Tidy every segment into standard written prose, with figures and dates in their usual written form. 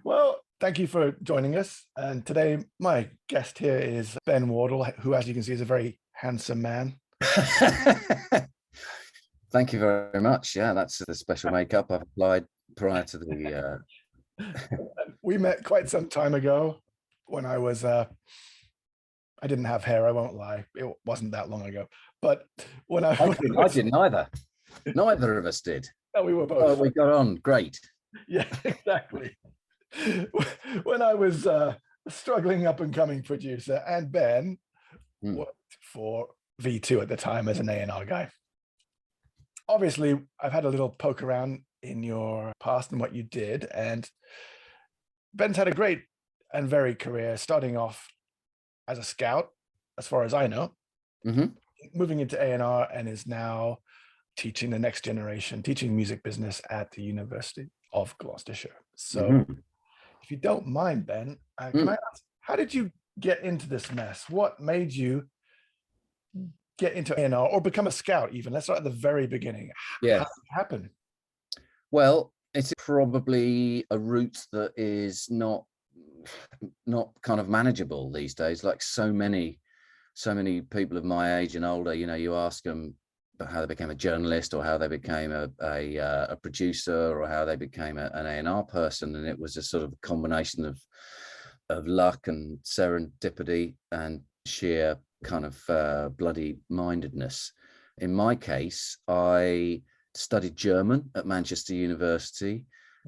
Well, thank you for joining us. And today, my guest here is Ben Wardle, who, as you can see, is a very handsome man. Thank you very much. Yeah, that's the special makeup I've applied prior to the. We met quite some time ago when I didn't have hair, I won't lie. It wasn't that long ago. But when I, I didn't either. Neither of us did. no, we were Oh, both. we got on great. Yeah, exactly. When I was a struggling up and coming producer, and Ben worked for V2 at the time as an A&R guy. Obviously, I've had a little poke around in your past and what you did, and Ben's had a great and varied career, starting off as a scout, as far as I know, moving into A&R, and is now teaching the next generation, teaching music business at the University of Gloucestershire. So if you don't mind, Ben, can I ask, how did you get into this mess? What made you get into A&R or become a scout even? Let's start at the very beginning. Yeah. How did it happen? Well, it's probably a route that is not kind of manageable these days. Like so many people of my age and older, you ask them about how they became a journalist or how they became a producer or how they became an A&R person, and it was a sort of combination of luck and serendipity and sheer kind of bloody mindedness. In my case, I studied German at Manchester University,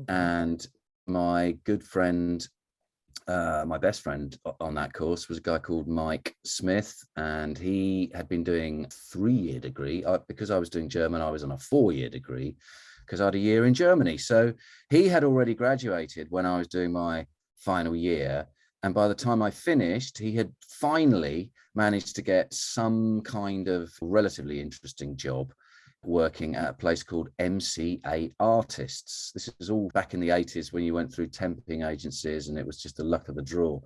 and my good friend, my best friend on that course was a guy called Mike Smith, and he had been doing a 3-year degree. Because I was doing German, I was on a 4-year degree because I had a year in Germany. So he had already graduated when I was doing my final year. And by the time I finished, he had finally managed to get some kind of relatively interesting job working at a place called MCA Artists. This is all back in the 80s when you went through temping agencies and it was just the luck of the draw.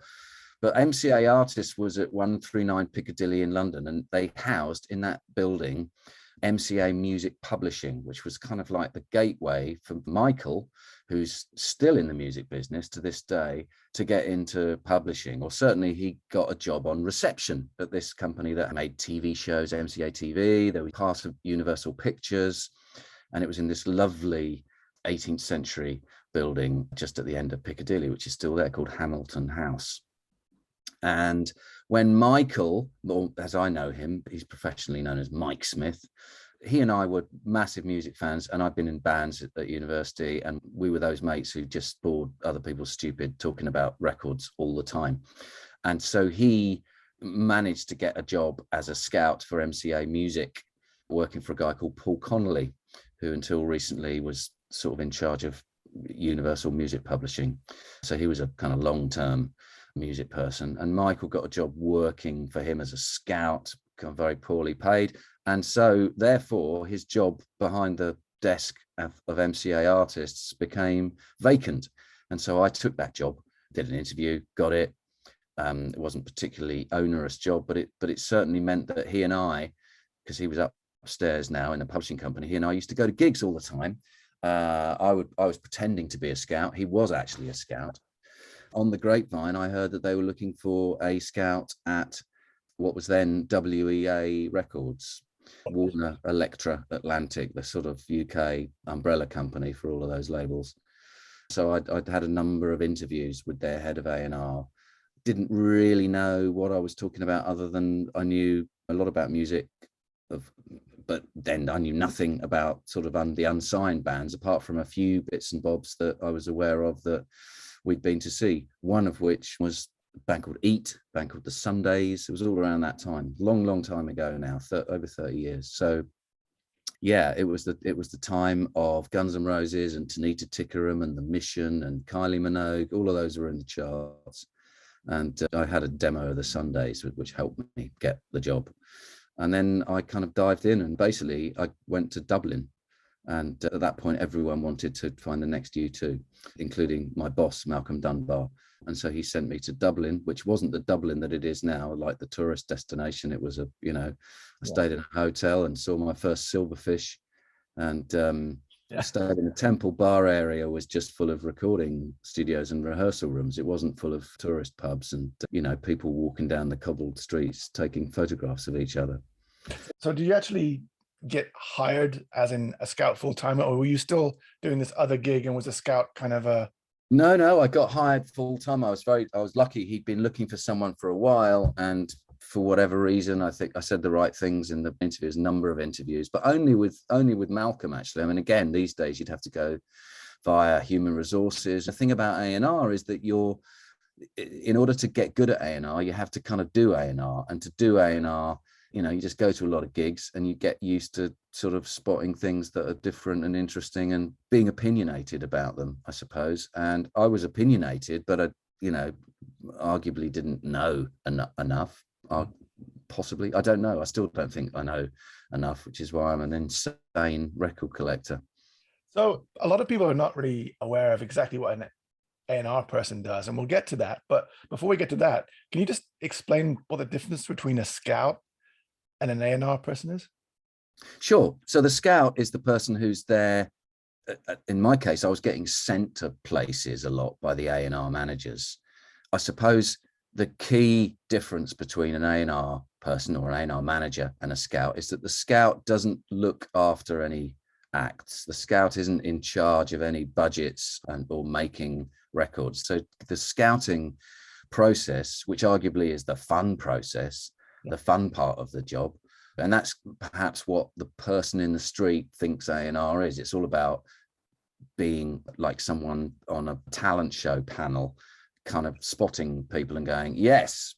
But MCA Artists was at 139 Piccadilly in London, and they housed in that building MCA Music Publishing, which was kind of like the gateway for Michael, who's still in the music business to this day, to get into publishing. Or certainly he got a job on reception at this company that made TV shows, MCA TV. There was part of Universal Pictures, and it was in this lovely 18th century building just at the end of Piccadilly, which is still there, called Hamilton House. And when Michael, or as I know him, he's professionally known as Mike Smith, he and I were massive music fans, and I'd been in bands at university, and we were those mates who just bored other people stupid talking about records all the time. And so he managed to get a job as a scout for MCA Music, working for a guy called Paul Connolly, who until recently was sort of in charge of Universal Music Publishing. So he was a kind of long-term music person, and Michael got a job working for him as a scout, kind of very poorly paid, and so therefore his job behind the desk of MCA Artists became vacant. And so I took that job, did an interview, got it. It wasn't particularly onerous job, but it certainly meant that he and I, because he was upstairs now in a publishing company, he and I used to go to gigs all the time. I was pretending to be a scout. He was actually a scout. On the grapevine, I heard that they were looking for a scout at what was then WEA Records, Warner Elektra Atlantic, the sort of UK umbrella company for all of those labels. So I'd had a number of interviews with their head of A&R. Didn't really know what I was talking about, other than I knew a lot about music, but then I knew nothing about sort of the unsigned bands, apart from a few bits and bobs that I was aware of that we'd been to see, one of which was a band called Eat, a band called the Sundays. It was all around that time, long time ago now, over 30 years. So yeah, it was the time of Guns N' Roses and Tanita Tikaram and The Mission and Kylie Minogue. All of those were in the charts. And I had a demo of the Sundays, which helped me get the job. And then I kind of dived in, and basically I went to Dublin. And at that point, everyone wanted to find the next U2, including my boss, Malcolm Dunbar. And so he sent me to Dublin, which wasn't the Dublin that it is now, like the tourist destination. It was I stayed in a hotel and saw my first silverfish. And stayed in the Temple bar area was just full of recording studios and rehearsal rooms. It wasn't full of tourist pubs and, people walking down the cobbled streets taking photographs of each other. So do you actually get hired as in a scout full-time, or were you still doing this other gig and was a scout kind of a... No, I got hired full-time. I was lucky. He'd been looking for someone for a while, and for whatever reason, I think I said the right things in the interviews, number of interviews, but only with Malcolm, actually. I mean, again, these days you'd have to go via human resources. The thing about A&R is that in order to get good at A&R, you have to kind of do A&R, and to do A&R, you just go to a lot of gigs and you get used to sort of spotting things that are different and interesting and being opinionated about them, I suppose. And I was opinionated, but I, arguably didn't know enough. Possibly, I don't know. I still don't think I know enough, which is why I'm an insane record collector. So a lot of people are not really aware of exactly what an A&R person does, and we'll get to that. But before we get to that, can you just explain what the difference between a scout and an A&R person is? Sure. So the scout is the person who's there. In my case, I was getting sent to places a lot by the A&R managers. I suppose the key difference between an A&R person or an A&R manager and a scout is that the scout doesn't look after any acts. The scout isn't in charge of any budgets or making records. So the scouting process, which arguably is the fun process, the fun part of the job, and that's perhaps what the person in the street thinks A&R is. It's all about being like someone on a talent show panel, kind of spotting people and going, yes,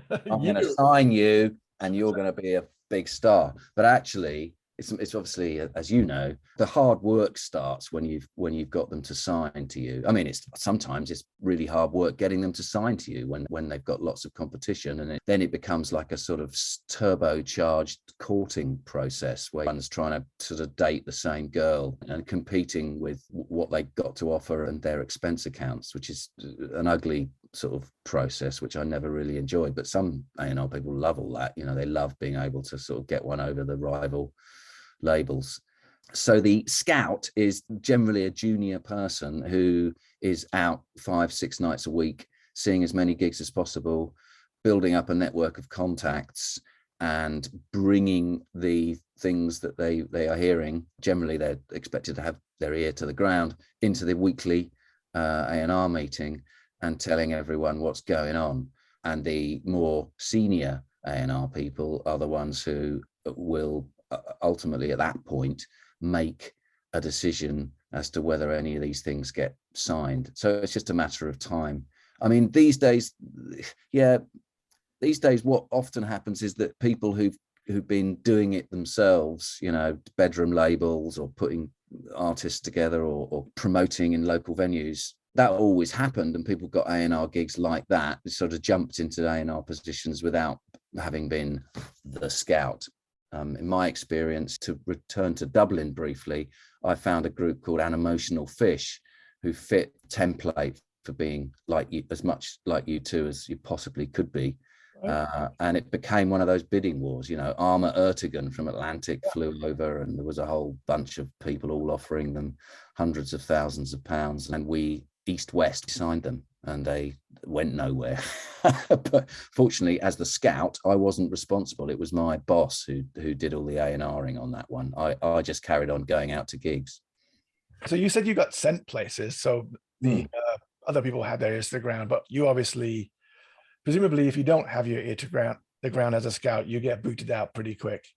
I'm going to sign you and you're going to be a big star. But actually, it's obviously, as you know, the hard work starts when you've got them to sign to you. I mean, sometimes it's really hard work getting them to sign to you when they've got lots of competition, and then it becomes like a sort of turbocharged courting process where one's trying to sort of date the same girl and competing with what they've got to offer and their expense accounts, which is an ugly sort of process, which I never really enjoyed. But some A&R people love all that. They love being able to sort of get one over the rival labels. So the scout is generally a junior person who is out 5-6 nights a week, seeing as many gigs as possible, building up a network of contacts and bringing the things that they are hearing. Generally, they're expected to have their ear to the ground into the weekly A&R meeting and telling everyone what's going on. And the more senior A&R people are the ones who will ultimately at that point make a decision as to whether any of these things get signed. So it's just a matter of time. I mean, these days what often happens is that people who've been doing it themselves, bedroom labels or putting artists together or promoting in local venues, that always happened, and people got A&R gigs like that, sort of jumped into A&R positions without having been the scout. In my experience, to return to Dublin briefly, I found a group called Unemotional Fish who fit template for being like you, as much like you two as you possibly could be. And it became one of those bidding wars. Arma Ertegun from Atlantic flew over, and there was a whole bunch of people all offering them hundreds of thousands of pounds, and we East-West signed them, and they went nowhere. But fortunately, as the scout, I wasn't responsible. It was my boss who did all the A&Ring on that one. I just carried on going out to gigs. So you said you got sent places, so the other people had their ears to the ground, but you obviously, presumably, if you don't have your ear to the ground as a scout, you get booted out pretty quick.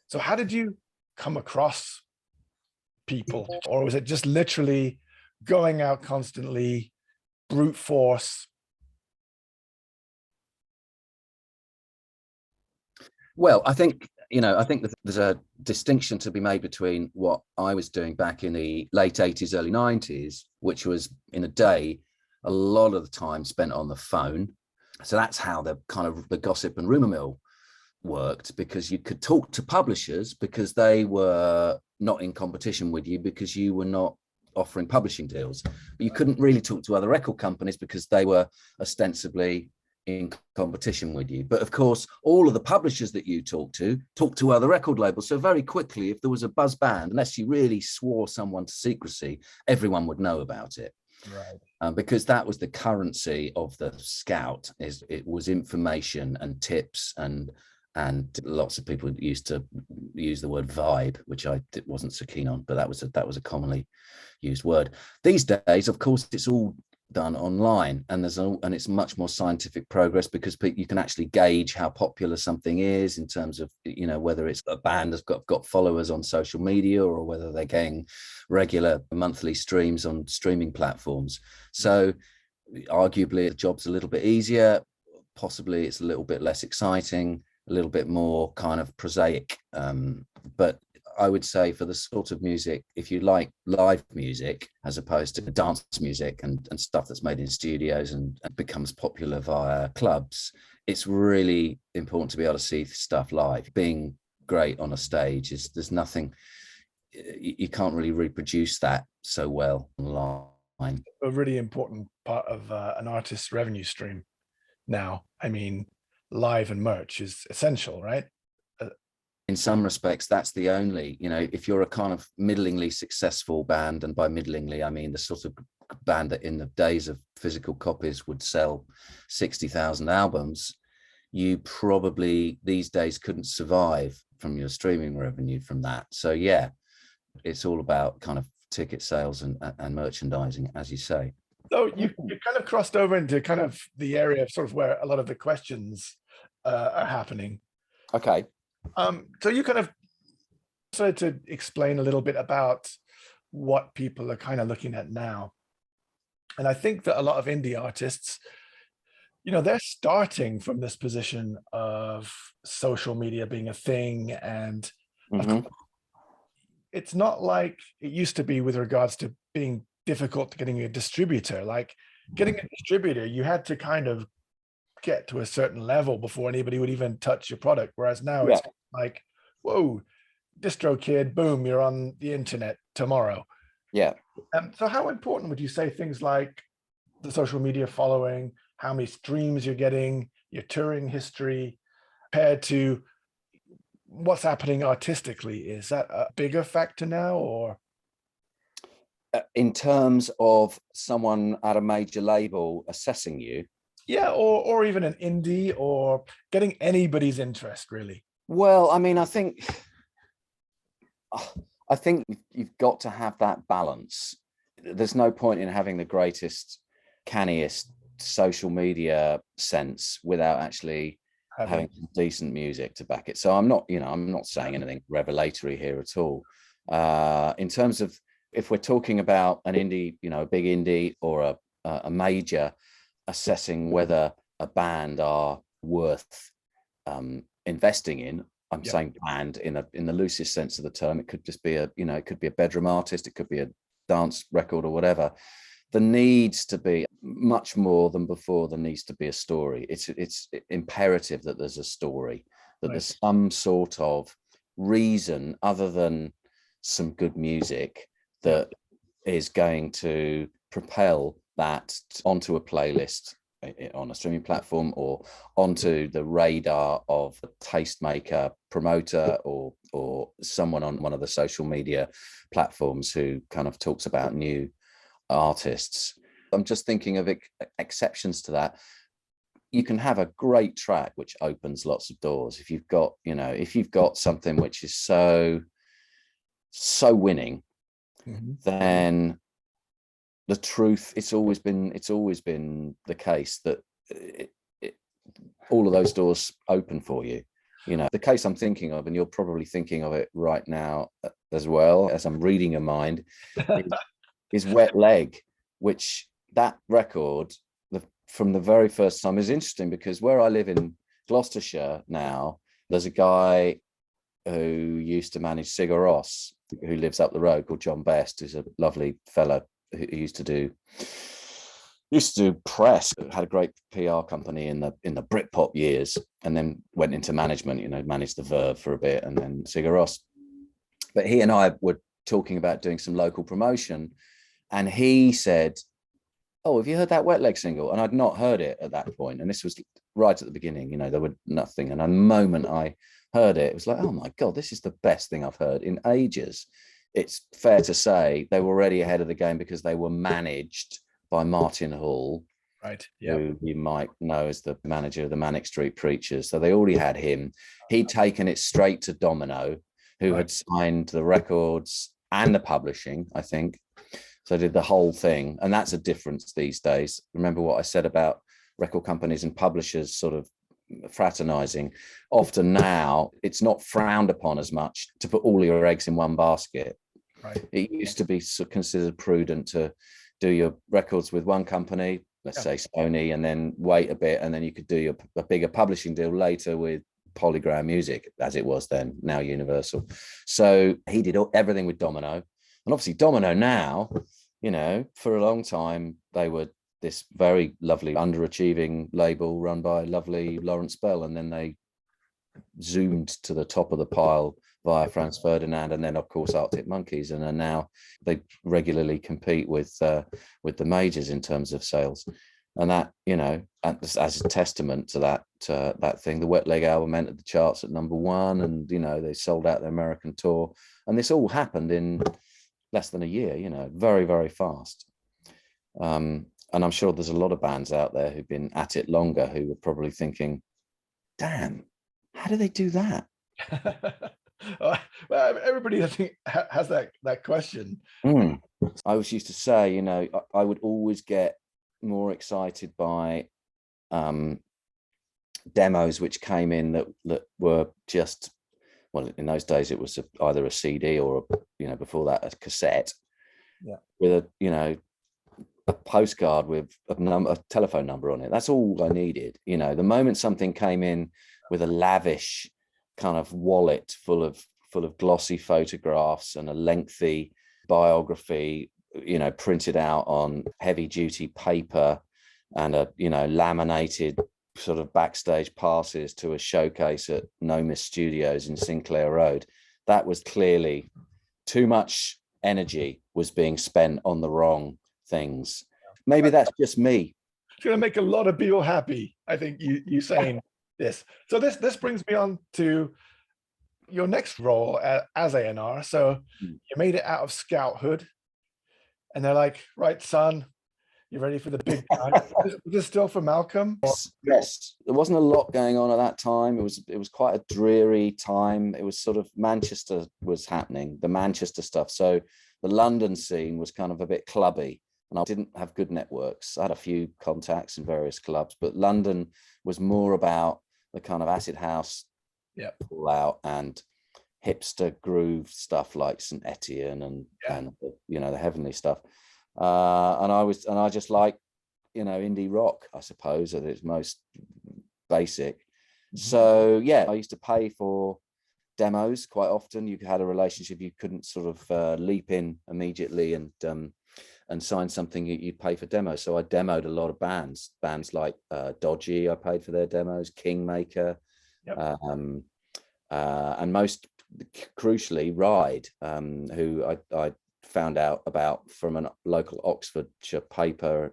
So how did you come across people, or was it just literally going out constantly, brute force? Well, I think that there's a distinction to be made between what I was doing back in the late 80s, early 90s, which was in a day, a lot of the time spent on the phone. So that's how the gossip and rumor mill worked, because you could talk to publishers because they were not in competition with you because you were not offering publishing deals. But you couldn't really talk to other record companies because they were ostensibly in competition with you. But of course, all of the publishers that you talk to other record labels. So very quickly, if there was a buzz band, unless you really swore someone to secrecy, everyone would know about it. Right. Because that was the currency of the Scout, is it was information and tips, and lots of people used to use the word vibe, which I wasn't so keen on, but that was a commonly used word. These days, of course, it's all done online, and it's much more scientific progress, because you can actually gauge how popular something is in terms of, you know, whether it's a band that's got followers on social media, or whether they're getting regular monthly streams on streaming platforms. So arguably the job's a little bit easier, possibly it's a little bit less exciting, a little bit more kind of prosaic, but I would say for the sort of music, if you like live music as opposed to dance music and stuff that's made in studios and becomes popular via clubs, it's really important to be able to see stuff live. Being great on a stage there's nothing, you can't really reproduce that so well online. A really important part of an artist's revenue stream now. I mean, live and merch is essential, right? In some respects, that's the only, you know, if you're a kind of middlingly successful band, and by middlingly, I mean the sort of band that in the days of physical copies would sell 60,000 albums, you probably these days couldn't survive from your streaming revenue from that. So yeah, it's all about kind of ticket sales and merchandising, as you say. So you kind of crossed over into kind of the area of sort of where a lot of the questions are happening. Okay. So you kind of started to explain a little bit about what people are kind of looking at now. And I think that a lot of indie artists, you know, they're starting from this position of social media being a thing. And it's not like it used to be with regards to being difficult to getting a distributor. Like getting a distributor, you had to kind of get to a certain level before anybody would even touch your product. Whereas now it's like, whoa, DistroKid, boom, you're on the internet tomorrow. Yeah. So how important would you say things like the social media following, how many streams you're getting, your touring history, compared to what's happening artistically? Is that a bigger factor now, or? In terms of someone at a major label assessing you? Yeah, or even an indie, or getting anybody's interest, really. Well, I mean, I think you've got to have that balance. There's no point in having the greatest, canniest social media sense without actually having decent music to back it. So I'm not saying anything revelatory here at all. In terms of, if we're talking about an indie, you know, a big indie or a major assessing whether a band are worth investing in, I'm saying band in the loosest sense of the term. It could just be it could be a bedroom artist, it could be a dance record or whatever. There needs to be much more than before. There needs to be a story. It's imperative that there's a story, that there's some sort of reason other than some good music that is going to propel that onto a playlist on a streaming platform or onto the radar of a tastemaker, promoter, or someone on one of the social media platforms who kind of talks about new artists. I'm just thinking of exceptions to that. You can have a great track which opens lots of doors if you've got something which is so winning. Then the truth, it's always been the case that all of those doors open for you. You know, the case I'm thinking of, and you're probably thinking of it right now as well as I'm reading your mind, is Wet Leg, which that record from the very first time is interesting because where I live in Gloucestershire now, there's a guy who used to manage Sigur Rós, who lives up the road, called John Best, who's a lovely fella who used to do press, had a great PR company in the Britpop years, and then went into management, managed the Verve for a bit and then Sigur Rós. But he and I were talking about doing some local promotion, and he said, oh, have you heard that Wet Leg single? And I'd not heard it at that point. And this was right at the beginning, you know, there were nothing. And the moment I heard it, it was like, oh my God, this is the best thing I've heard in ages. It's fair to say they were already ahead of the game because they were managed by Martin Hall, Right. Yeah. who you might know as the manager of the Manic Street Preachers. So they already had him. He'd taken it straight to Domino, who had signed the records and the publishing, I think. So did the whole thing. And that's a difference these days. Remember what I said about record companies and publishers sort of fraternizing. Often now it's not frowned upon as much to put all your eggs in one basket. Right. It used to be considered prudent to do your records with one company, let's say Sony, and then wait a bit, and then you could do a bigger publishing deal later with Polygram Music, as it was then, now Universal. So he did everything with Domino. And obviously Domino now, you know, for a long time, they were this very lovely underachieving label run by lovely Lawrence Bell. And then they zoomed to the top of the pile via Franz Ferdinand, and then of course Arctic Monkeys, and then now they regularly compete with the majors in terms of sales. And that, you know, as a testament to that thing, the Wet Leg album entered the charts at #1, and you know, they sold out their American tour, and this all happened in less than a year, you know, very, very fast. And I'm sure there's a lot of bands out there who've been at it longer who were probably thinking, damn, how do they do that? Well, everybody, I think, has that question. I always used to say, you know, I would always get more excited by demos which came in that were just, well, in those days it was either a CD or you know, before that, a cassette, with a, you know, a postcard with a telephone number on it. That's all I needed. You know, the moment something came in with a lavish kind of wallet full of glossy photographs and a lengthy biography, you know, printed out on heavy duty paper, and a, you know, laminated sort of backstage passes to a showcase at Nomis Studios in Sinclair Road, that was clearly too much energy was being spent on the wrong things. Maybe that's just me. It's going to make a lot of people happy, I think, you saying this. So this brings me on to your next role as A&R. So you made it out of Scouthood, and they're like, right, son, you ready for the big time? Was this still for Malcolm? Yes, there wasn't a lot going on at that time. It was quite a dreary time. It was sort of Manchester was happening, the Manchester stuff. So the London scene was kind of a bit clubby, and I didn't have good networks. I had a few contacts in various clubs, but London was more about the kind of acid house pull out and hipster groove stuff like St. Etienne and you know, the heavenly stuff. And I just like, you know, indie rock, I suppose, at its most basic. So yeah, I used to pay for demos quite often. You had a relationship, you couldn't sort of leap in immediately and sign something. You'd pay for demos. So I demoed a lot of bands like Dodgy. I paid for their demos, Kingmaker, and most crucially Ride, who I found out about from a local Oxfordshire paper,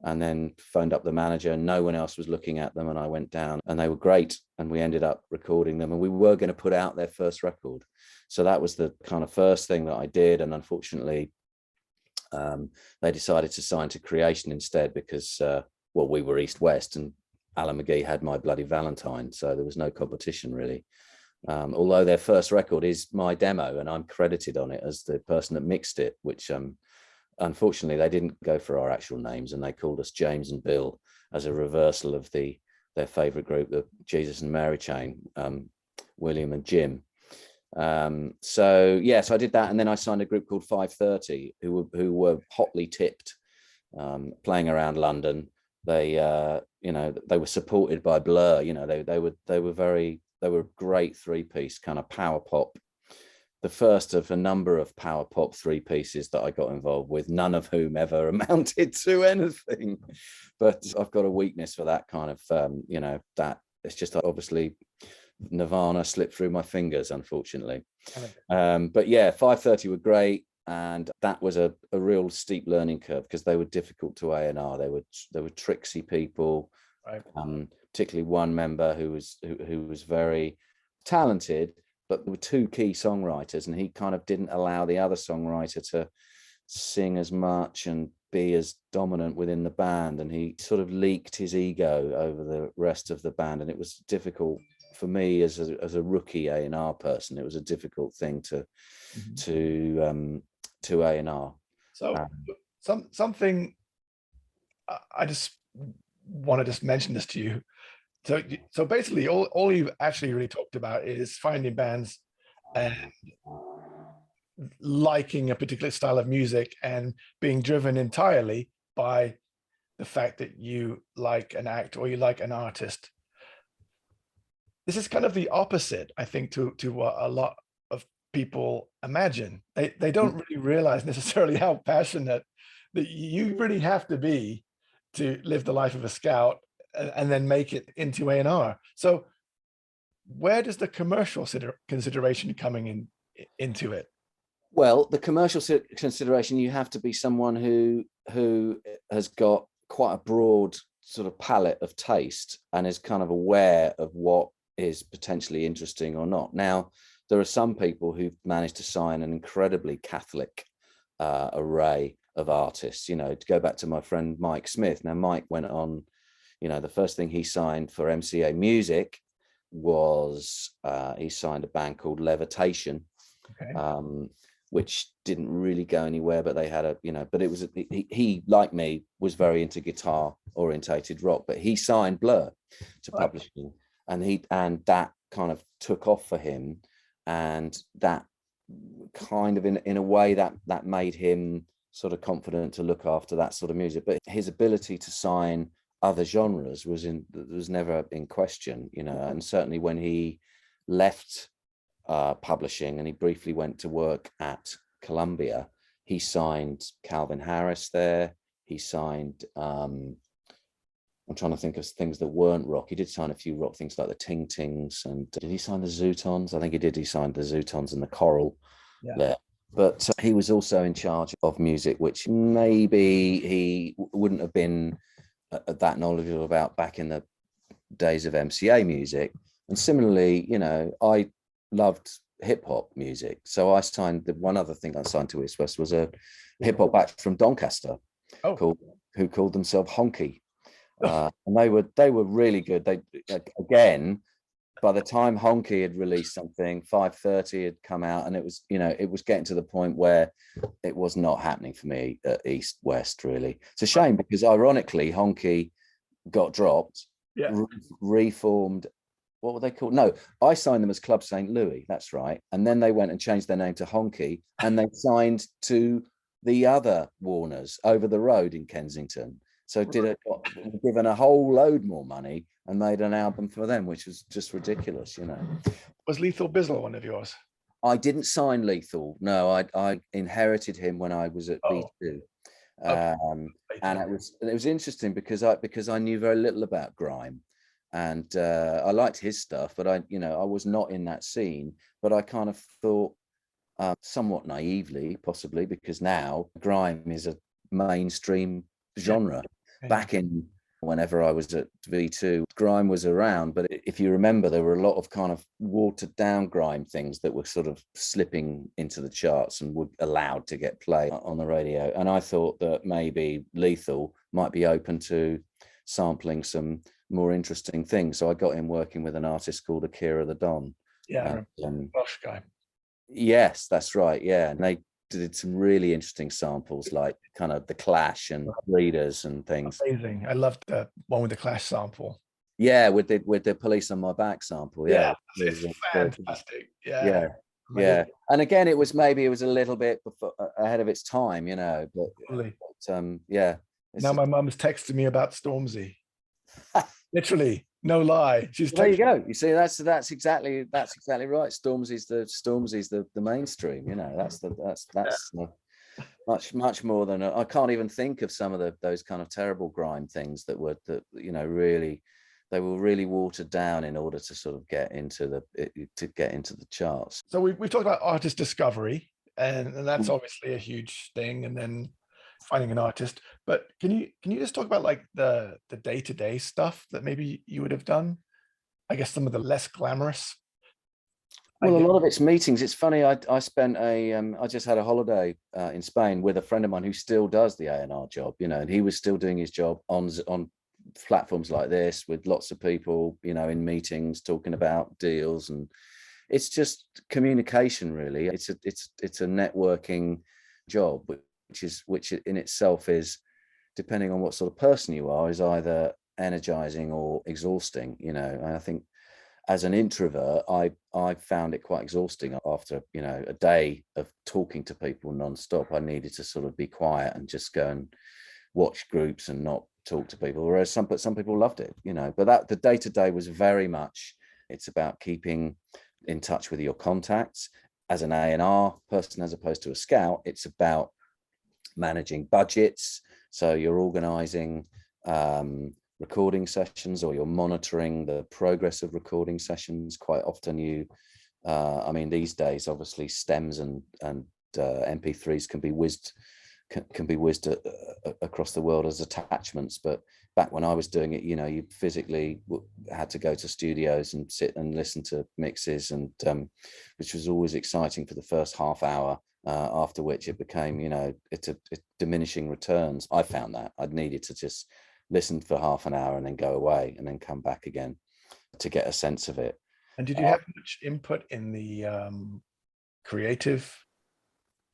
and then phoned up the manager, and no one else was looking at them, and I went down, and they were great, and we ended up recording them, and we were going to put out their first record. So that was the kind of first thing that I did, and unfortunately they decided to sign to Creation instead because well, we were East West, and Alan McGee had My Bloody Valentine, so there was no competition really. Although their first record is my demo, and I'm credited on it as the person that mixed it, which unfortunately they didn't go for our actual names, and they called us James and Bill as a reversal of their favorite group, the Jesus and Mary Chain, William and Jim. So I did that, and then I signed a group called 530 who were hotly tipped, playing around London. They you know, they were supported by Blur. You know, they were a great three-piece kind of power pop, the first of a number of power pop three pieces that I got involved with, none of whom ever amounted to anything. But I've got a weakness for that kind of you know, that it's just obviously Nirvana slipped through my fingers, unfortunately. But yeah, 530 were great. and that was a real steep learning curve because they were difficult to A&R. They were tricksy people, right. Particularly one member who was very talented, but there were two key songwriters, and he kind of didn't allow the other songwriter to sing as much and be as dominant within the band, and he sort of leaked his ego over the rest of the band, and it was difficult for me as a rookie A&R person. It was a difficult thing to A&R. So something I just want to just mention this to you. So basically, all you've actually really talked about is finding bands and liking a particular style of music and being driven entirely by the fact that you like an act or you like an artist. This is kind of the opposite, I think, to what a lot of people imagine. They don't really realize necessarily how passionate that you really have to be to live the life of a scout and then make it into A&R. So where does the commercial consideration coming into it? Well, the commercial consideration, you have to be someone who has got quite a broad sort of palette of taste and is kind of aware of what is potentially interesting or not. Now, there are some people who've managed to sign an incredibly Catholic array of artists. You know, to go back to my friend Mike Smith. Now, Mike went on, you know, the first thing he signed for MCA Music was he signed a band called Levitation. Okay. Which didn't really go anywhere, but they had a, you know, but it was, he like me, was very into guitar orientated rock, but he signed Blur to publishing, and that kind of took off for him. And that kind of in a way that made him sort of confident to look after that sort of music. But his ability to sign other genres was never in question, you know. And certainly when he left publishing and he briefly went to work at Columbia, he signed Calvin Harris there. He signed I'm trying to think of things that weren't rock. He did sign a few rock things like the Ting Tings, and did he sign the Zootons? I think he did. He signed the Zootons and the Coral there. But he was also in charge of music, which maybe he wouldn't have been that knowledgeable about back in the days of MCA music. And similarly, you know, I loved hip hop music, so I signed one other thing I signed to East West was a hip hop act from Doncaster who called themselves Honky, and they were really good. They again, by the time Honky had released something, 5:30 had come out, and it was, you know, it was getting to the point where it was not happening for me at East West. Really, it's a shame because ironically Honky got dropped, reformed. What were they called? No, I signed them as Club St. Louis. That's right. And then they went and changed their name to Honky, and they signed to the other Warners over the road in Kensington. So got given a whole load more money and made an album for them, which was just ridiculous, you know. Was Lethal Bizzle one of yours? I didn't sign Lethal. No, I inherited him when I was at V2. And it was interesting because I knew very little about grime. And I liked his stuff, but I was not in that scene. But I kind of thought, somewhat naively, possibly, because now grime is a mainstream genre. Back in whenever I was at V2, grime was around. But if you remember, there were a lot of kind of watered down grime things that were sort of slipping into the charts and were allowed to get played on the radio. And I thought that maybe Lethal might be open to sampling some more interesting things. So I got him working with an artist called Akira the Don. Yeah, Bosch guy. Yes, that's right. Yeah, and they did some really interesting samples, like kind of the Clash and Breeders and things. Amazing. I loved the one with the Clash sample. Yeah, with the Police on My Back sample. Yeah, it's fantastic. Yeah. And again, it was a little bit ahead of its time, you know. But yeah. Now my mum's texting me about Stormzy. Literally, no lie. There you go. You see, that's exactly right. Stormzy's the mainstream. You know, that's much more than I can't even think of some of those kind of terrible grime things that you know, really, they were really watered down in order to sort of get into the charts. So we've talked about artist discovery and that's obviously a huge thing. And then finding an artist. But can you just talk about like the day-to-day stuff that maybe you would have done? I guess some of the less glamorous. Well, a lot of it's meetings. It's funny. I spent I just had a holiday in Spain with a friend of mine who still does the A&R job, and he was still doing his job on platforms like this with lots of people, in meetings talking about deals, and it's just communication really. It's a networking job, which in itself is, depending on what sort of person you are, is either energizing or exhausting. And I think as an introvert, I found it quite exhausting after a day of talking to people nonstop. I needed to sort of be quiet and just go and watch groups and not talk to people. Whereas some people loved it, But that the day-to-day was very much, it's about keeping in touch with your contacts as an A&R person as opposed to a scout. It's about managing budgets, so you're organizing recording sessions, or you're monitoring the progress of recording sessions. Quite often these days obviously stems and MP3s can be whizzed across the world as attachments, but back when I was doing it, you physically had to go to studios and sit and listen to mixes, and which was always exciting for the first half hour, after which it became, it's diminishing returns. I found that I'd needed to just listen for half an hour and then go away and then come back again to get a sense of it. And did you have much input in the creative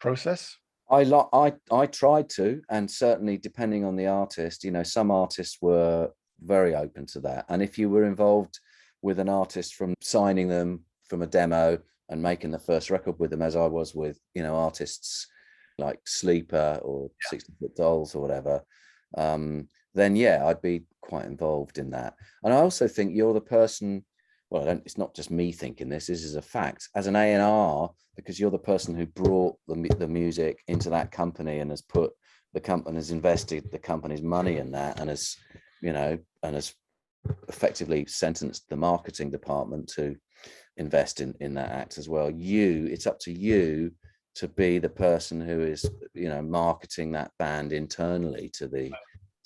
process? I tried to, and certainly depending on the artist, some artists were very open to that. And if you were involved with an artist from signing them from a demo and making the first record with them, as I was with, artists like Sleeper or 60 Foot Dolls or whatever, then yeah, I'd be quite involved in that. And I also think you're the person, well, it's not just me thinking this is a fact, as an A&R, because you're the person who brought the music into that company and has put the company, has invested the company's money in that, and has, and has effectively sentenced the marketing department to invest in that act as well. It's up to you to be the person who is, marketing that band internally to the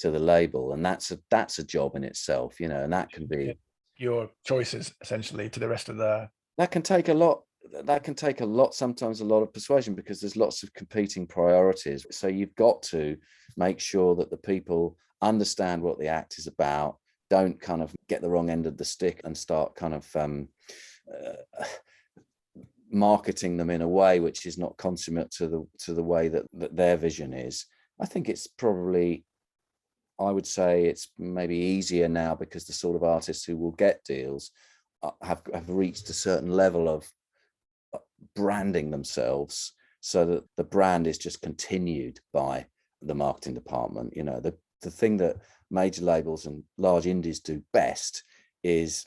label, and that's a job in itself, and that can be your choices essentially to the rest of the. That can take a lot. Sometimes a lot of persuasion, because there's lots of competing priorities. So you've got to make sure that the people understand what the act is about, don't kind of get the wrong end of the stick and start kind of marketing them in a way which is not consummate to the way that their vision is. I think it's probably, I would say it's maybe easier now, because the sort of artists who will get deals have reached a certain level of branding themselves, so that the brand is just continued by the marketing department. The thing that major labels and large indies do best is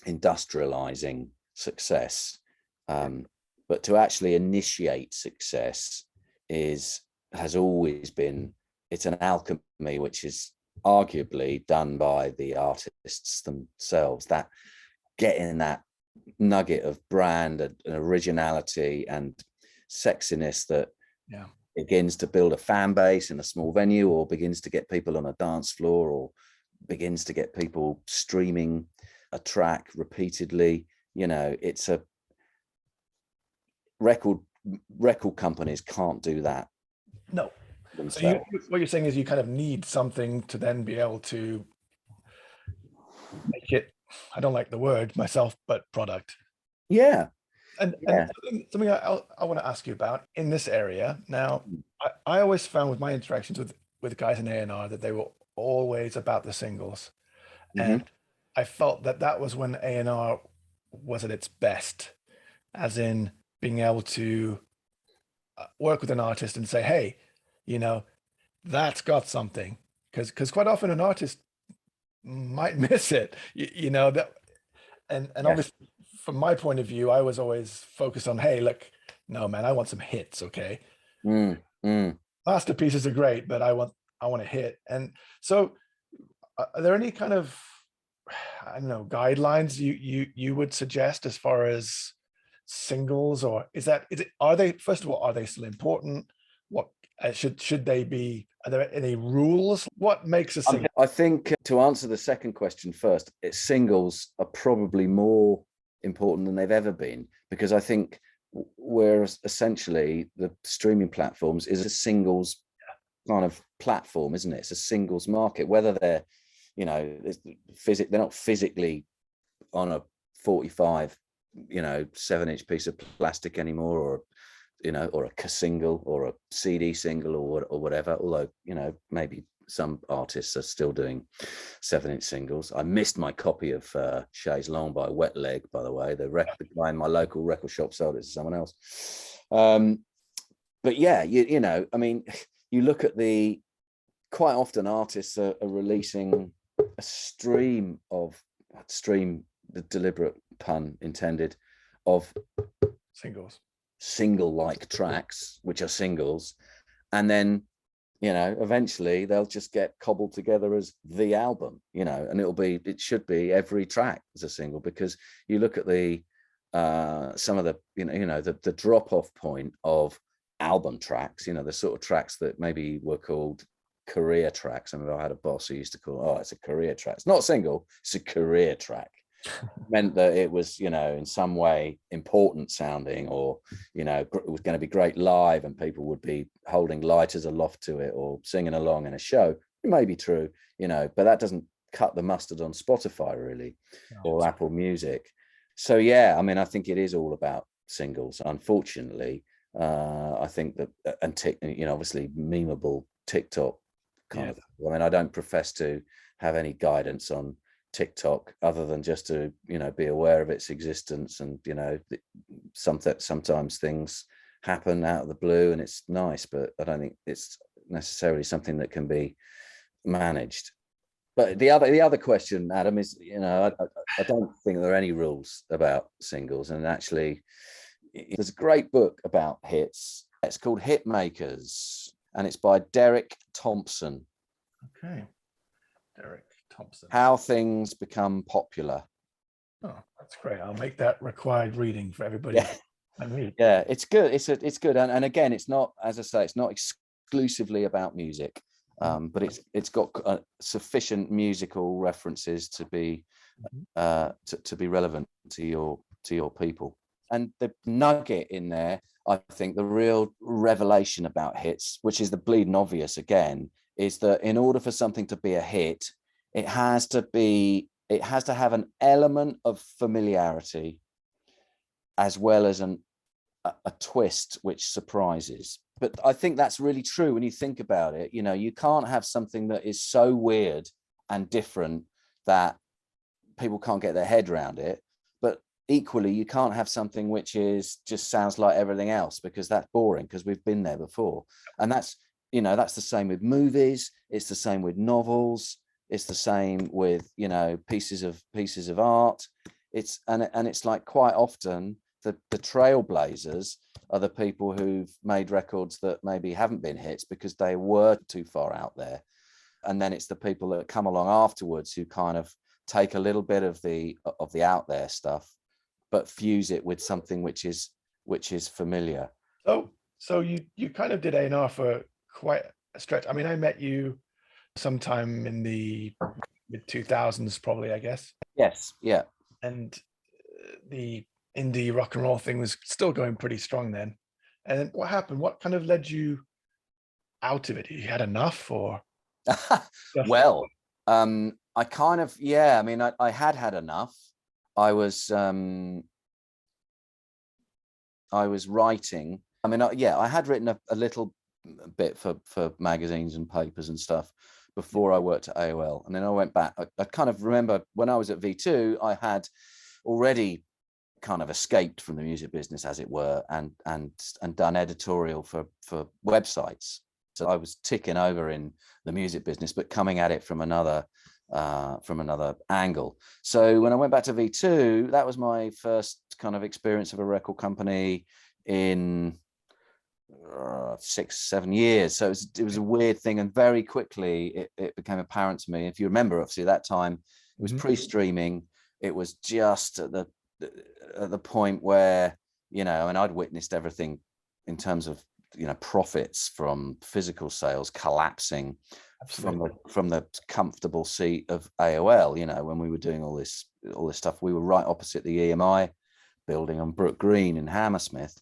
industrializing success, but to actually initiate success has always been, it's an alchemy which is arguably done by the artists themselves, that getting that nugget of brand and originality and sexiness that begins to build a fan base in a small venue, or begins to get people on a dance floor, or begins to get people streaming a track repeatedly. It's a record companies can't do that. No. So what you're saying is you kind of need something to then be able to make it, I don't like the word myself, but product. Yeah. And something I want to ask you about in this area. Now, I always found with my interactions with guys in A&R that they were always about the singles. Mm-hmm. And I felt that was when A&R was at its best, as in being able to work with an artist and say, hey, that's got something. Because quite often an artist might miss it, that, and obviously from my point of view, I was always focused on, hey, look, no, man, I want some hits. Okay. Masterpieces are great, but I want a hit. And so are there any kind of, I don't know, guidelines you would suggest as far as singles, or is it, are they, first of all, are they still important? What should they be? Are there any rules? What makes a single? I think to answer the second question first, singles are probably more important than they've ever been, because I think we're essentially, the streaming platforms is a singles kind of platform, isn't it? It's a singles market, whether they're, you know, they're not physically on a 45, 7-inch piece of plastic anymore, or or a single or a CD single or whatever. Although, maybe some artists are still doing 7-inch singles. I missed my copy of Chaise Longue by Wet Leg, by the way. The guy in my local record shop sold it to someone else. But yeah, I mean, you look at quite often artists are releasing a stream, the deliberate pun intended, of single-like tracks, which are singles, and then eventually they'll just get cobbled together as the album, and it should be every track as a single, because you look at some of the the drop-off point of album tracks, the sort of tracks that maybe were called career tracks. I mean, I had a boss who used to call, it's a career track. It's not a single, it's a career track. Meant that it was, in some way important sounding, or, it was going to be great live and people would be holding lighters aloft to it or singing along in a show. It may be true, but that doesn't cut the mustard on Spotify really, or Apple Music. So, yeah, I mean, I think it is all about singles, unfortunately. I think that, and obviously memeable TikTok kind of, I mean, I don't profess to have any guidance on TikTok other than just to be aware of its existence, and sometimes things happen out of the blue and it's nice, but I don't think it's necessarily something that can be managed. But the other question, Adam, is I don't think there are any rules about singles, and actually there's a great book about hits. It's called Hit Makers, and it's by Derek Thompson. Okay, Derek Thompson. How Things Become Popular. Oh, that's great. I'll make that required reading for everybody. Yeah, it's good. It's good. And again, it's not, as I say, it's not exclusively about music, but it's got sufficient musical references to be to be relevant to your people. And the nugget in there, I think the real revelation about hits, which is the bleeding obvious again, is that in order for something to be a hit, it has to have an element of familiarity, as well as a twist which surprises. But I think that's really true when you think about it. You can't have something that is so weird and different that people can't get their head around it. But equally, you can't have something which just sounds like everything else, because that's boring, because we've been there before. And that's the same with movies. It's the same with novels. It's the same with pieces of art. It's like, quite often the trailblazers are the people who've made records that maybe haven't been hits because they were too far out there, and then it's the people that come along afterwards who kind of take a little bit of the out there stuff, but fuse it with something which is familiar. So you kind of did A&R for quite a stretch. I mean, I met you sometime in the mid-2000s, probably, I guess. Yes, yeah. And the indie rock and roll thing was still going pretty strong then. And then what happened? What kind of led you out of it? You had enough, or? Well, I kind of, I mean, I had enough. I was writing. I mean, I had written a little bit for magazines and papers and stuff before I worked at AOL, and then I went back. I kind of remember when I was at V2, I had already kind of escaped from the music business, as it were, and done editorial for websites. So I was ticking over in the music business, but coming at it from another angle. So when I went back to V2, that was my first kind of experience of a record company in 6-7 years. So it was a weird thing, and very quickly it became apparent to me. If you remember, obviously at that time it was pre-streaming. It was just at the point where you know, and I'd witnessed everything in terms of, you know, profits from physical sales collapsing from the comfortable seat of AOL. You know, when we were doing all this stuff, we were right opposite the EMI building on Brook Green in Hammersmith.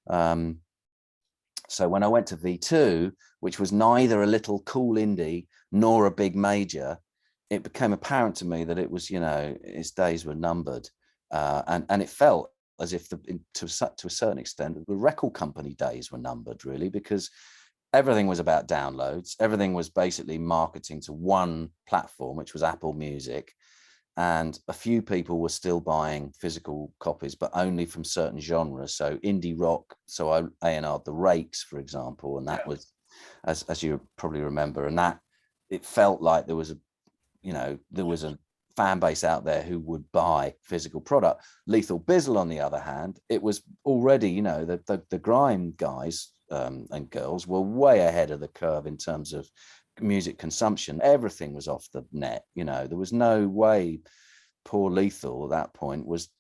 So when I went to V2, which was neither a little cool indie nor a big major, it became apparent to me that it was, you know, its days were numbered, and it felt as if to a certain extent the record company days were numbered, really, because everything was about downloads. Everything was basically marketing to one platform, which was Apple Music, and a few people were still buying physical copies, but only from certain genres. So indie rock, so I A&R'd the Rakes, for example, and that was, as you probably remember, and that it felt like there was a fan base out there who would buy physical product. Lethal Bizzle, on the other hand, it was already, you know, the grime guys and girls were way ahead of the curve in terms of music consumption. Everything was off the net. You know, there was no way poor Lethal at that point was,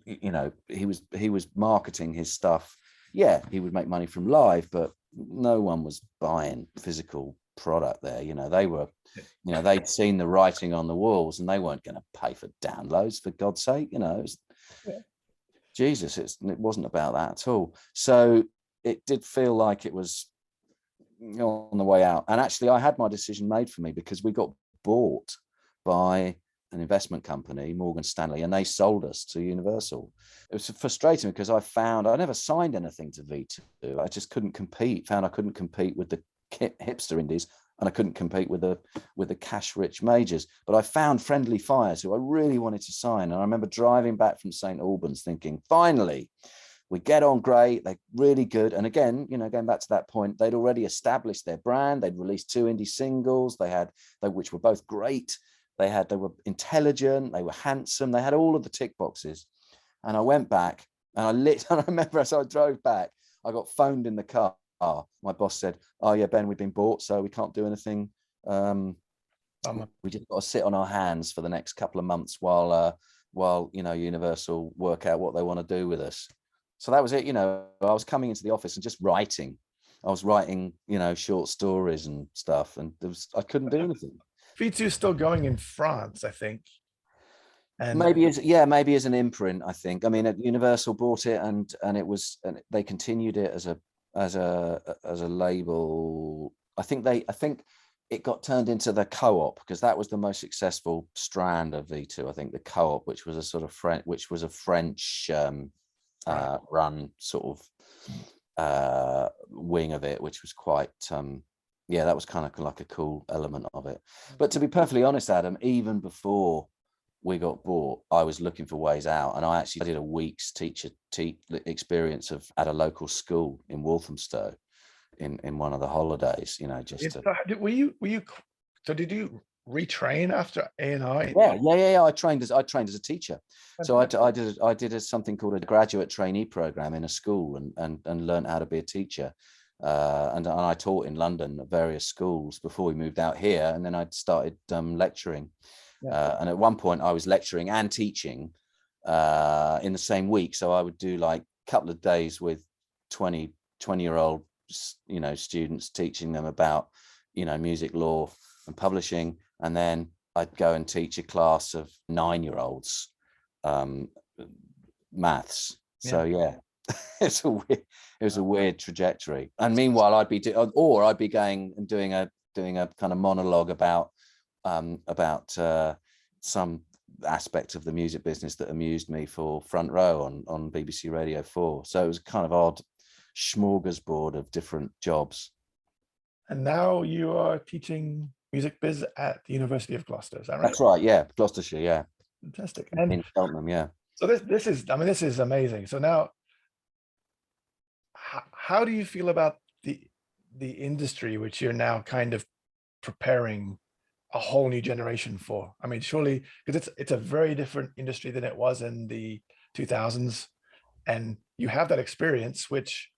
you know, he was marketing his stuff. Yeah, he would make money from live, but no one was buying physical product there. You know, they were, you know, they'd seen the writing on the walls and they weren't going to pay for downloads, for God's sake. You know, Jesus, it wasn't about that at all. So it did feel like it was on the way out. And actually I had my decision made for me, because we got bought by an investment company, Morgan Stanley, and they sold us to Universal. It was frustrating because I never signed anything to V2. I just couldn't compete. Found I couldn't compete with the hipster indies, and I couldn't compete with the cash-rich majors. But I found Friendly Fires, who I really wanted to sign. And I remember driving back from St. Albans thinking, finally, we get on great. They're really good. And again, you know, going back to that point, they'd already established their brand. They'd released 2 indie singles, which were both great. They were intelligent, they were handsome, they had all of the tick boxes. And I went back and I remember as I drove back, I got phoned in the car. My boss said, "Oh yeah, Ben, we've been bought, so we can't do anything. We just got to sit on our hands for the next couple of months while you know, Universal work out what they want to do with us." So that was it. You know, I was coming into the office and just writing. I was writing, you know, short stories and stuff, and I couldn't do anything. V2 is still going in France, I think. And maybe as an imprint, I think. I mean, Universal bought it, and they continued it as a label. I think it got turned into the Co-op, because that was the most successful strand of V2. I think the Co-op, which was a sort of French run sort of wing of it, which was quite that was kind of like a cool element of it. But to be perfectly honest, Adam, even before we got bought, I was looking for ways out, and I actually did a week's teacher experience at a local school in Walthamstow in one of the holidays. You know, just so did you retrain after A&R? Yeah. I trained as a teacher. So I did something called a graduate trainee program in a school, and learned how to be a teacher. And I taught in London at various schools before we moved out here, and then I started lecturing. And at one point I was lecturing and teaching in the same week. So I would do like a couple of days with 20-year-old, you know, students, teaching them about, you know, music law and publishing. And then I'd go and teach a class of 9-year-olds maths. So yeah. It was a weird trajectory. And meanwhile, I'd be going and doing a kind of monologue about some aspect of the music business that amused me for Front Row on BBC Radio 4. So it was kind of odd smorgasbord of different jobs. And now you are teaching music biz at the University of Gloucester, is that right? That's right, yeah, Gloucestershire, yeah. Fantastic. And in Cheltenham, yeah. So this is amazing. So now, how do you feel about the industry, which you're now kind of preparing a whole new generation for? I mean, surely, because it's a very different industry than it was in the 2000s, and you have that experience, which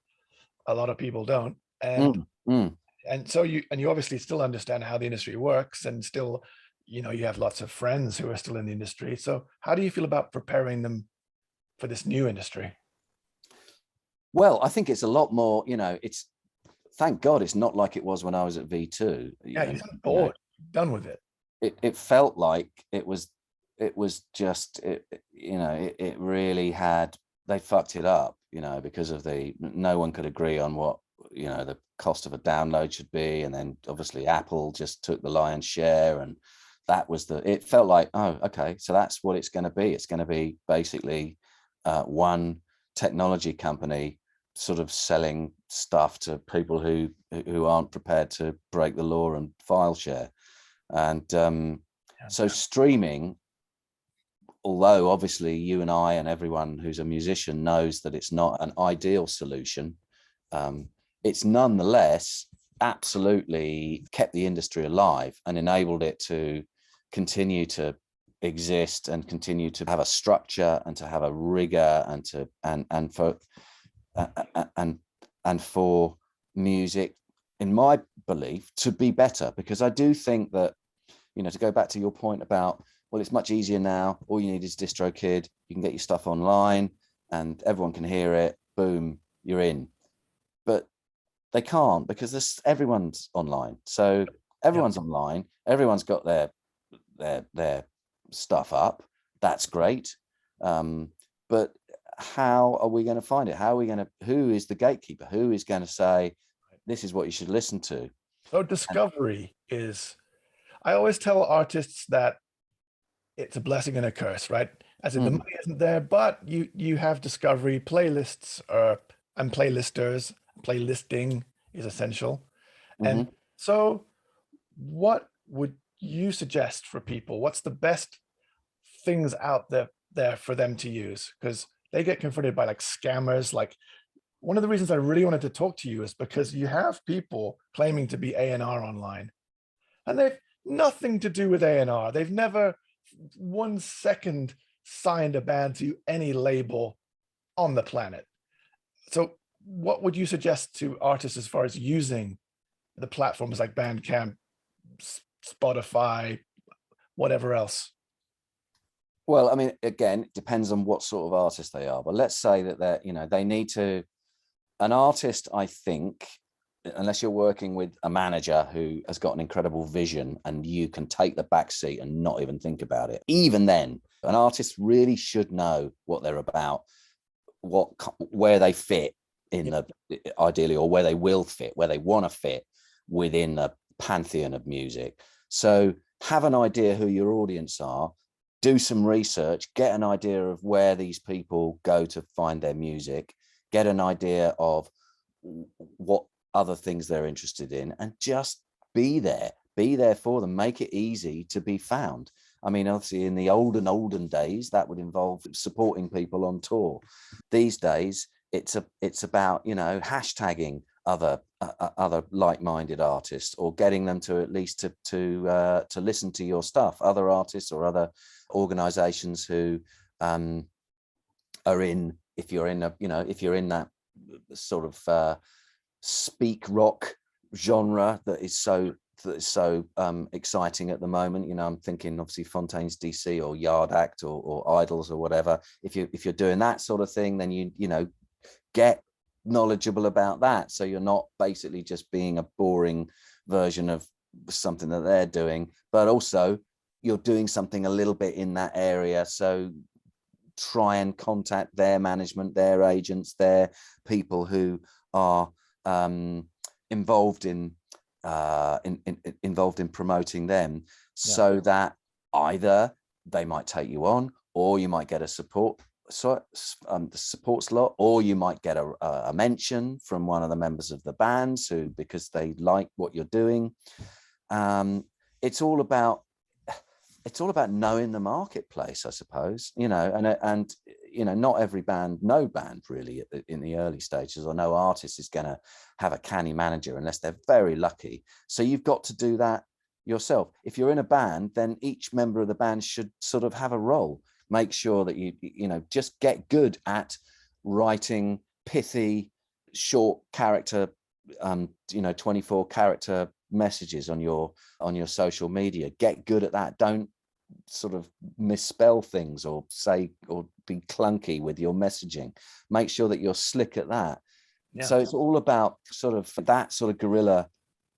a lot of people don't. And and so you obviously still understand how the industry works, and still, you know, you have lots of friends who are still in the industry. So how do you feel about preparing them for this new industry? Well, I think it's a lot more, it's, thank God it's not like it was when I was at V2. Yeah, you're bored, done with it. It felt like it was just, it really had, they fucked it up, because of no one could agree on what, the cost of a download should be. And then obviously Apple just took the lion's share, and that was it felt like, oh, okay, so that's what it's going to be. It's going to be basically one technology company sort of selling stuff to people who aren't prepared to break the law and file share. And so streaming, although obviously you and I and everyone who's a musician knows that it's not an ideal solution, it's nonetheless absolutely kept the industry alive and enabled it to continue to exist and continue to have a structure and to have a rigor and to and for music, in my belief, to be better. Because I do think that, to go back to your point about, well, it's much easier now. All you need is DistroKid. You can get your stuff online and everyone can hear it. Boom, you're in. But they can't, because everyone's online. So everyone's online. Everyone's got their stuff up. That's great. But how are we going to find it? Who is the gatekeeper? Who is going to say, this is what you should listen to? So discovery is, I always tell artists that it's a blessing and a curse, right? As in the money isn't there, but you have discovery, playlists and playlisters. Playlisting is essential. And so what would you suggest for people? What's the best things out there for them to use? Because they get confronted by like scammers. Like, one of the reasons I really wanted to talk to you is because you have people claiming to be A&R online, and they've nothing to do with A&R. They've never 1 second signed a band to any label on the planet. So what would you suggest to artists as far as using the platforms like Bandcamp, Spotify, whatever else? Well, I mean, again, it depends on what sort of artist they are. But let's say that they need to, an artist, I think, unless you're working with a manager who has got an incredible vision and you can take the back seat and not even think about it, even then, an artist really should know what they're about, where they fit in the, ideally, or where they will fit, where they want to fit within the pantheon of music. So have an idea who your audience are, do some research, get an idea of where these people go to find their music, get an idea of what other things they're interested in, and just be there for them. Make it easy to be found. I mean, obviously in the olden days, that would involve supporting people on tour. These days, it's about, hashtagging other like-minded artists, or getting them to at least to listen to your stuff, other artists or other organizations who are in, if you're in that sort of speak rock genre that is so exciting at the moment. I'm thinking obviously Fontaine's DC or Yard Act or Idols or whatever. If you're doing that sort of thing, then you get knowledgeable about that, so you're not basically just being a boring version of something that they're doing, but also you're doing something a little bit in that area. So try and contact their management, their agents, their people who are involved in promoting them, so that either they might take you on, or you might get a support slot, or you might get a mention from one of the members of the bands because they like what you're doing. It's all about knowing the marketplace, I suppose, and not every band, no band really in the early stages, or no artist is going to have a canny manager unless they're very lucky. So you've got to do that yourself. If you're in a band, then each member of the band should sort of have a role. Make sure that you just get good at writing pithy, short character, 24 character messages on your social media. Get good at that. Don't sort of misspell things or say or be clunky with your messaging. Make sure that you're slick at that. Yeah. So it's all about sort of that sort of guerrilla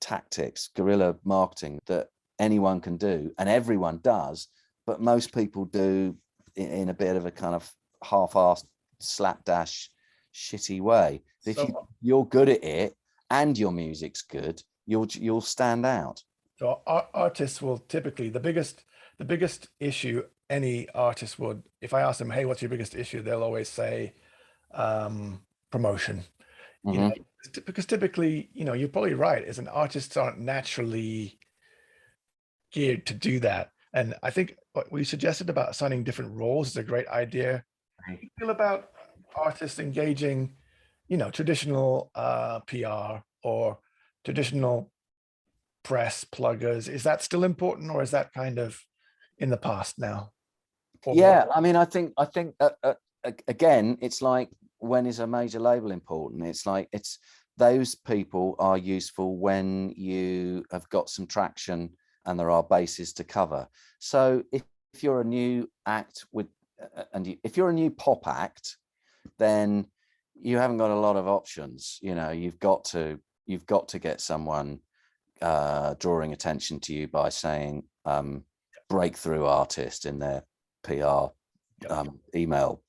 tactics, guerrilla marketing that anyone can do and everyone does, but most people do in a bit of a kind of half-assed slapdash shitty way. If you're good at it and your music's good, you'll stand out. So artists will typically, the biggest issue any artist would, if I ask them, hey, what's your biggest issue? They'll always say promotion. You know, because typically, you know, you're probably right, as an artists aren't naturally geared to do that. And I think what we suggested about assigning different roles is a great idea. How do you feel about artists engaging, you know, traditional PR or traditional press pluggers? Is that still important, or is that kind of in the past now? Yeah, I mean, I think again, it's like, when is a major label important? It's like, it's those people are useful when you have got some traction and there are bases to cover. So if you're a new act with if you're a new pop act, then you haven't got a lot of options. You know, you've got to get someone drawing attention to you by saying breakthrough artist in their PR email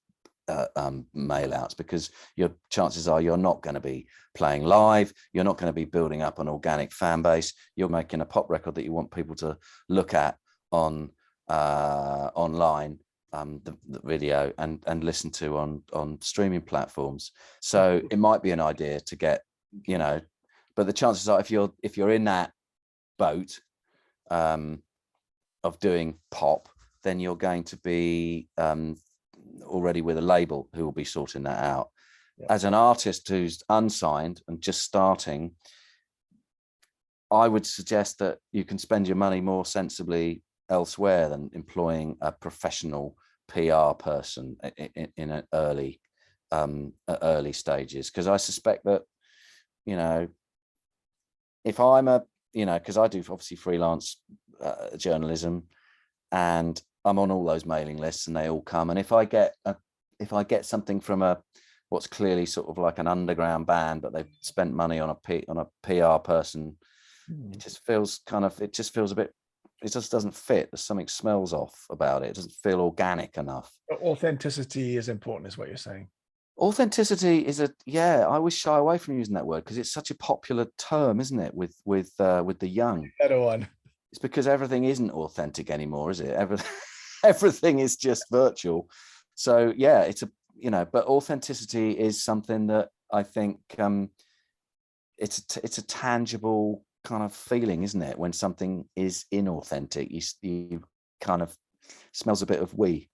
mail outs, because your chances are you're not going to be playing live, you're not going to be building up an organic fan base, you're making a pop record that you want people to look at on online, the video and listen to on streaming platforms. So it might be an idea to get, you know, but the chances are if you're in that boat of doing pop, then you're going to be already with a label who will be sorting that out. As an artist who's unsigned and just starting, I would suggest that you can spend your money more sensibly elsewhere than employing a professional PR person in an early stages, because I suspect that, you know, if I'm because I do obviously freelance journalism, and I'm on all those mailing lists and they all come. And if I get something from what's clearly sort of like an underground band, but they've spent money on a PR person, it just feels a bit, it just doesn't fit. There's something smells off about it. It doesn't feel organic enough. Authenticity is important, is what you're saying. Authenticity is I always shy away from using that word because it's such a popular term, isn't it? With the young. Better one. It's because everything isn't authentic anymore, is it? Everything is just virtual. So yeah, it's but authenticity is something that I think it's a tangible kind of feeling, isn't it? When something is inauthentic, you kind of smells a bit of wee.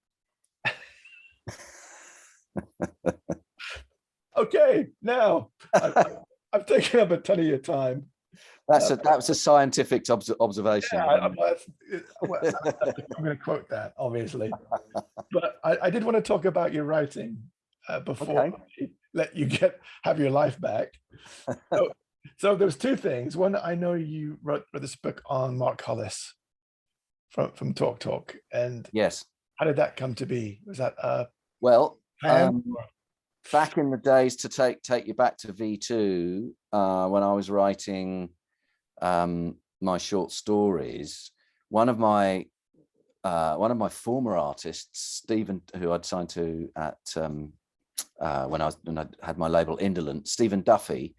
Okay, now I've taken up a ton of your time. That was a scientific observation. Yeah, I'm going to quote that, obviously. But I did want to talk about your writing before I let you have your life back. So there's two things. One, I know you wrote this book on Mark Hollis from Talk, and yes, how did that come to be? Was that back in the days, to take you back to V2, when I was writing my short stories, one of my former artists, Stephen, who I'd signed to at when I had my label Indolent, Stephen Duffy,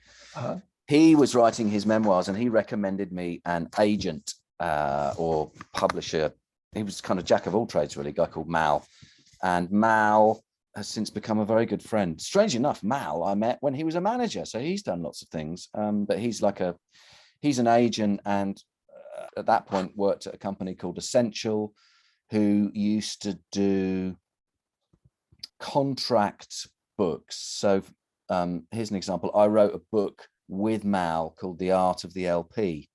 he was writing his memoirs and he recommended me an agent or publisher. He was kind of jack of all trades, really, a guy called Mal, and Mal has since become a very good friend. Strange enough, Mal I met when he was a manager, so he's done lots of things, but he's an agent, and at that point worked at a company called Essential, who used to do contract books. So here's an example. I wrote a book with Mal called The Art of the LP,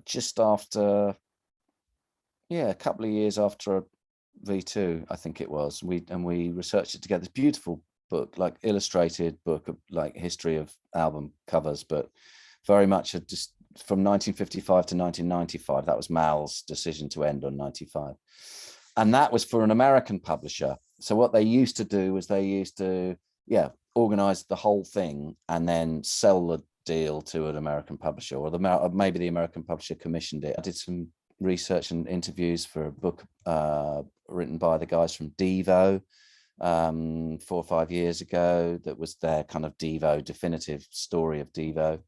just after, a couple of years after V2, I think it was. We researched it together. This beautiful book, like illustrated book of like history of album covers, but very much just from 1955 to 1995. That was Mal's decision to end on 95. And that was for an American publisher. So what they used to do was they used to, organize the whole thing and then sell the deal to an American publisher, or maybe the American publisher commissioned it. I did some research and interviews for a book written by the guys from Devo 4 or 5 years ago. That was their kind of Devo, definitive story of Devo.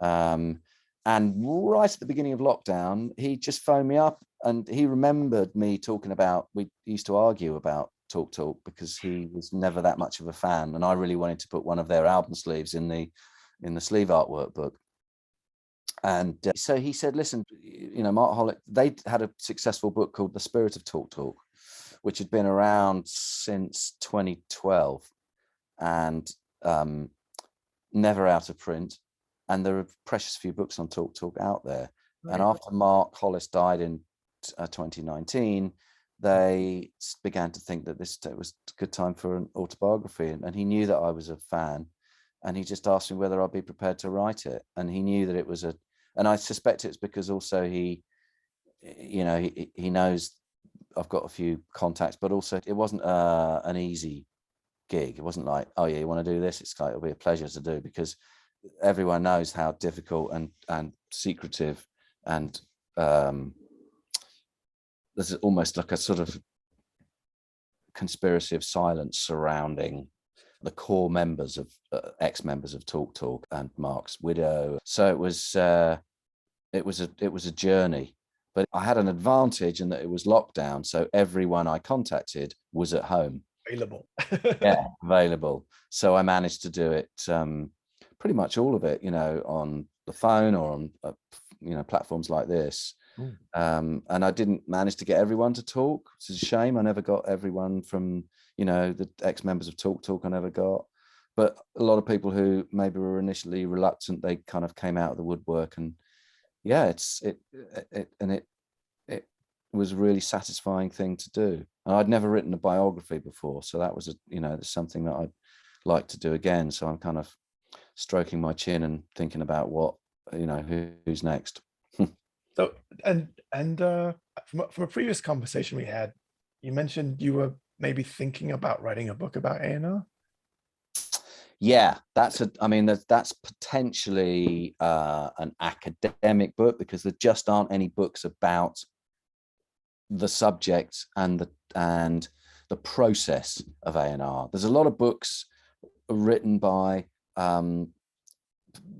And right at the beginning of lockdown, he just phoned me up and he remembered me talking about, we used to argue about Talk because he was never that much of a fan, and I really wanted to put one of their album sleeves in the sleeve artwork book. And so he said, listen, Mark Hollick, they had a successful book called The Spirit of Talk, which had been around since 2012 and never out of print. And there are precious few books on Talk out there. Right. And after Mark Hollis died in 2019, they began to think that it was a good time for an autobiography. And he knew that I was a fan. And he just asked me whether I'd be prepared to write it. And he knew that it was and I suspect it's because also he knows I've got a few contacts, but also it wasn't an easy gig. It wasn't like, oh yeah, you want to do this? It's like, it'll be a pleasure to do, because everyone knows how difficult and secretive and there's almost like a sort of conspiracy of silence surrounding the core members of ex-members of Talk and Mark's widow. So it was a journey, but I had an advantage in that it was lockdown, so everyone I contacted was at home, available. Available. So I managed to do it, pretty much all of it, on the phone or on platforms like this. And I didn't manage to get everyone to talk, which is a shame. I never got everyone from the ex-members of Talk I never got, but a lot of people who maybe were initially reluctant, they kind of came out of the woodwork. And it was a really satisfying thing to do. And I'd never written a biography before, so that was something that I'd like to do again. So I'm kind of stroking my chin and thinking about what who's next. So and from a previous conversation we had, you mentioned you were maybe thinking about writing a book about A&R. Yeah, that's potentially an academic book, because there just aren't any books about the subject and the process of A&R. There's a lot of books written by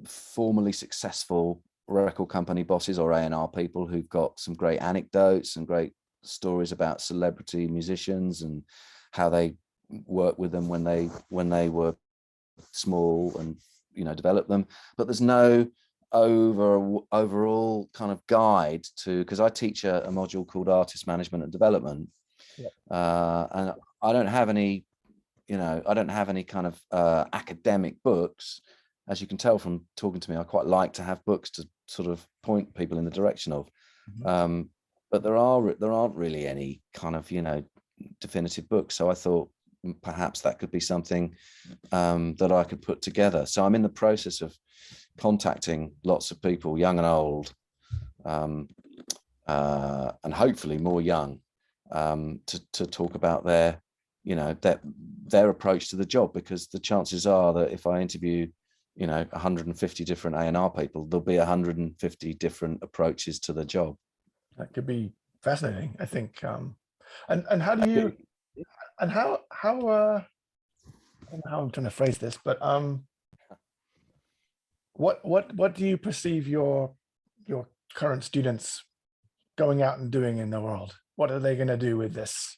formerly successful record company bosses or A&R people who've got some great anecdotes and great stories about celebrity musicians and how they worked with them when they were small and develop them. But there's no overall kind of guide to, because I teach a module called Artist Management and Development. And I don't have any kind of academic books. As you can tell from talking to me, I quite like to have books to sort of point people in the direction of. But there aren't really any kind of definitive books. So I thought perhaps that could be something that I could put together. So I'm in the process of contacting lots of people, young and old, and hopefully more young, to talk about their approach to the job, because the chances are that if I interview 150 different A&R people, there'll be 150 different approaches to the job. That could be fascinating, I think. And how do you, and how I don't know how I'm trying to phrase this, but what do you perceive your current students going out and doing in the world? What are they going to do with this?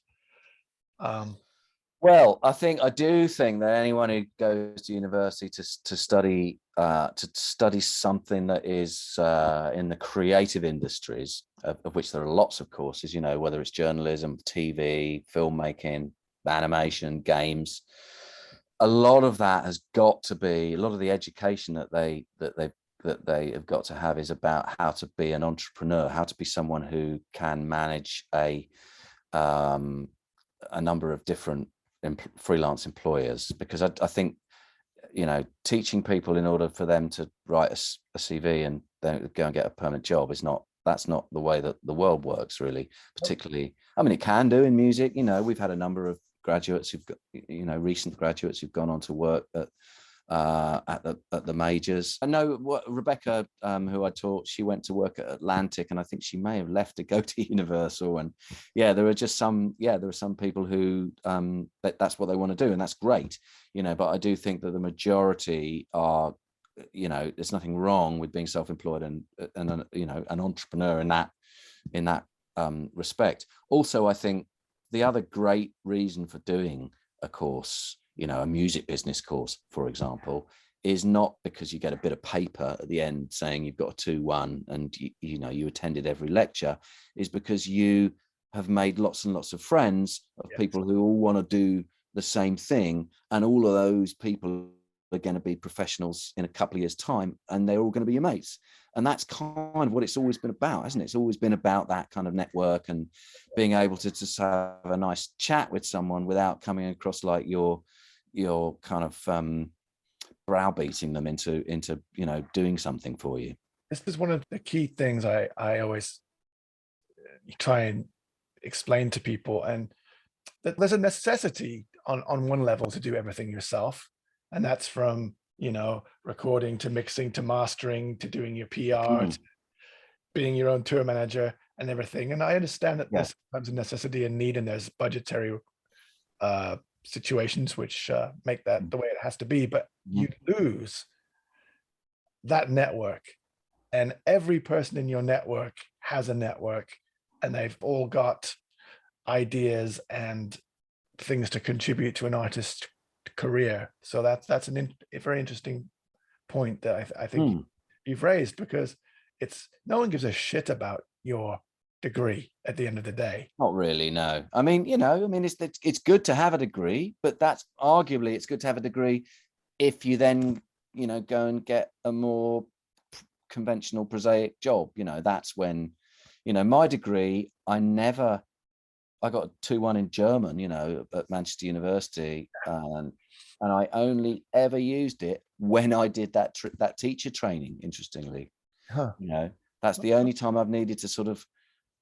Well, I do think that anyone who goes to university to study something that is in the creative industries, of which there are lots of courses, whether it's journalism, TV, filmmaking, animation, games, a lot of that has got to be, a lot of the education that they have got to have is about how to be an entrepreneur, how to be someone who can manage a number of different freelance employers. Because I think teaching people in order for them to write a CV and then go and get a permanent job. That's not the way that the world works, really. Particularly, I mean, it can do in music. You know, we've had a number of graduates who've got, you know, recent graduates who've gone on to work at the majors. I know what Rebecca, who I taught, she went to work at Atlantic, and I think she may have left to go to Universal. And yeah, there are some people who that's what they want to do, and that's great, you know. But I do think that the majority are, you know, there's nothing wrong with being self-employed and you know, an entrepreneur in that respect. Also, I think the other great reason for doing a course, you know, a music business course, for example, is not because you get a bit of paper at the end saying you've got a 2-1 and you know, you attended every lecture, is because you have made lots and lots of friends of people who all want to do the same thing, and all of those people are going to be professionals in a couple of years' time, and they're all going to be your mates. And that's kind of what it's always been about, hasn't it? It's always been about that kind of network and being able to just have a nice chat with someone without coming across like you're kind of browbeating them into you know, doing something for you. This is one of the key things I always try and explain to people, and that there's a necessity on one level to do everything yourself. And that's from, you know, recording to mixing to mastering to doing your PR, to being your own tour manager and everything. And I understand that there's sometimes a necessity and need, and there's budgetary situations which make that the way it has to be. But you lose that network, and every person in your network has a network, and they've all got ideas and things to contribute to an artist's career. So that's a very interesting point that I think you've raised, because it's, no one gives a shit about your degree at the end of the day. Not really, no. I mean, you know, I mean, it's good to have a degree, but that's arguably, it's good to have a degree if you then, you know, go and get a more conventional, prosaic job. You know, that's when, you know, my degree, I got a 2-1 in German, you know, at Manchester University, and I only ever used it when I did that teacher training. Interestingly, you know, that's the only time I've needed to sort of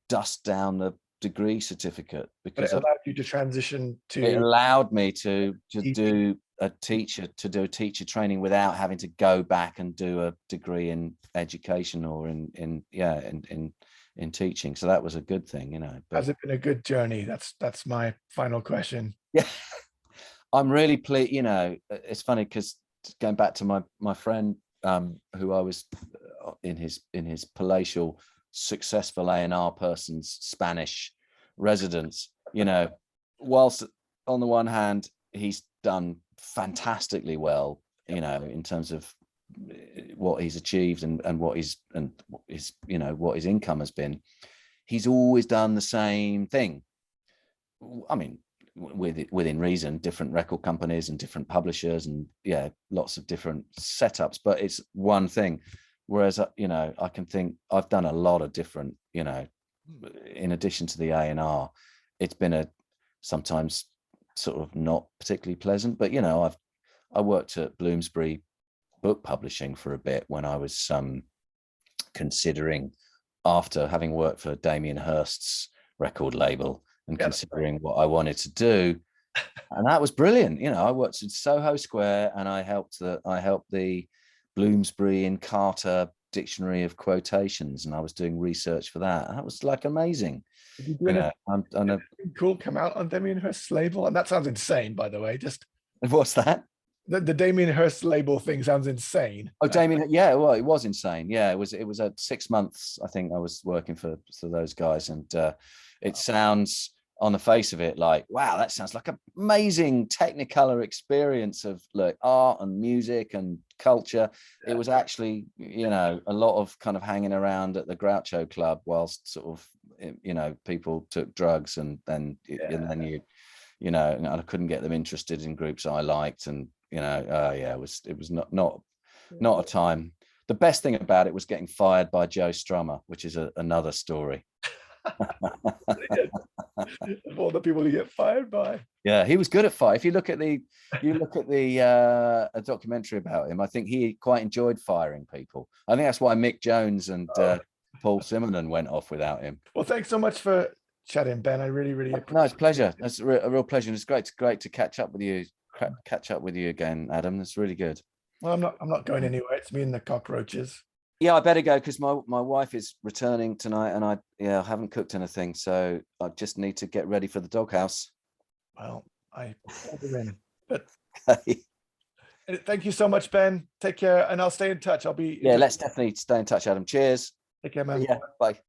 dust down the degree certificate, because it allowed you to transition to. It allowed me to do a teacher training without having to go back and do a degree in education or in teaching. So that was a good thing, you know. But, has it been a good journey? That's my final question. Yeah, I'm really pleased. You know, it's funny because going back to my friend who I was in his palatial, successful A&R person's Spanish residence, you know, whilst on the one hand he's done fantastically well, you know, in terms of what he's achieved and what his you know, what his income has been, he's always done the same thing. I mean, within reason, different record companies and different publishers and lots of different setups, but it's one thing. Whereas, you know, I can think I've done a lot of different, you know, in addition to the A&R, it's been sometimes sort of not particularly pleasant, but, you know, I worked at Bloomsbury Book Publishing for a bit when I was considering, after having worked for Damien Hirst's record label and considering what I wanted to do. And that was brilliant. You know, I worked in Soho Square and I helped the Bloomsbury and Carter Dictionary of Quotations, and I was doing research for that. And that was like amazing. Did you do anything cool come out on Damien Hirst's label? And that sounds insane, by the way. Just what's that? The Damien Hirst label thing sounds insane. Oh, Damien, yeah, well, it was insane. Yeah, it was 6 months, I think I was working for those guys, and it sounds on the face of it like, wow, that sounds like an amazing technicolor experience of like art and music and culture. It was actually, you know, a lot of kind of hanging around at the Groucho Club whilst sort of, you know, people took drugs, and then you know, and I couldn't get them interested in groups I liked, and you know, it was not a time. The best thing about it was getting fired by Joe Strummer, which is another story. of all the people you get fired by. Yeah, he was good at fire. If you look at the a documentary about him, I think he quite enjoyed firing people. I think that's why Mick Jones and Paul Simonon went off without him. Well, thanks so much for chatting, Ben. I really appreciate No, it's a pleasure. It's a real pleasure. And it's great to catch up with you. Catch up with you again, Adam. That's really good. Well, I'm not going anywhere. It's me and the cockroaches. Yeah, I better go because my wife is returning tonight, and I haven't cooked anything, so I just need to get ready for the doghouse. Well, I you're in. But Okay. thank you so much, Ben. Take care, and I'll stay in touch. I'll be Yeah, let's definitely stay in touch, Adam. Cheers. Take care, man. Yeah, bye.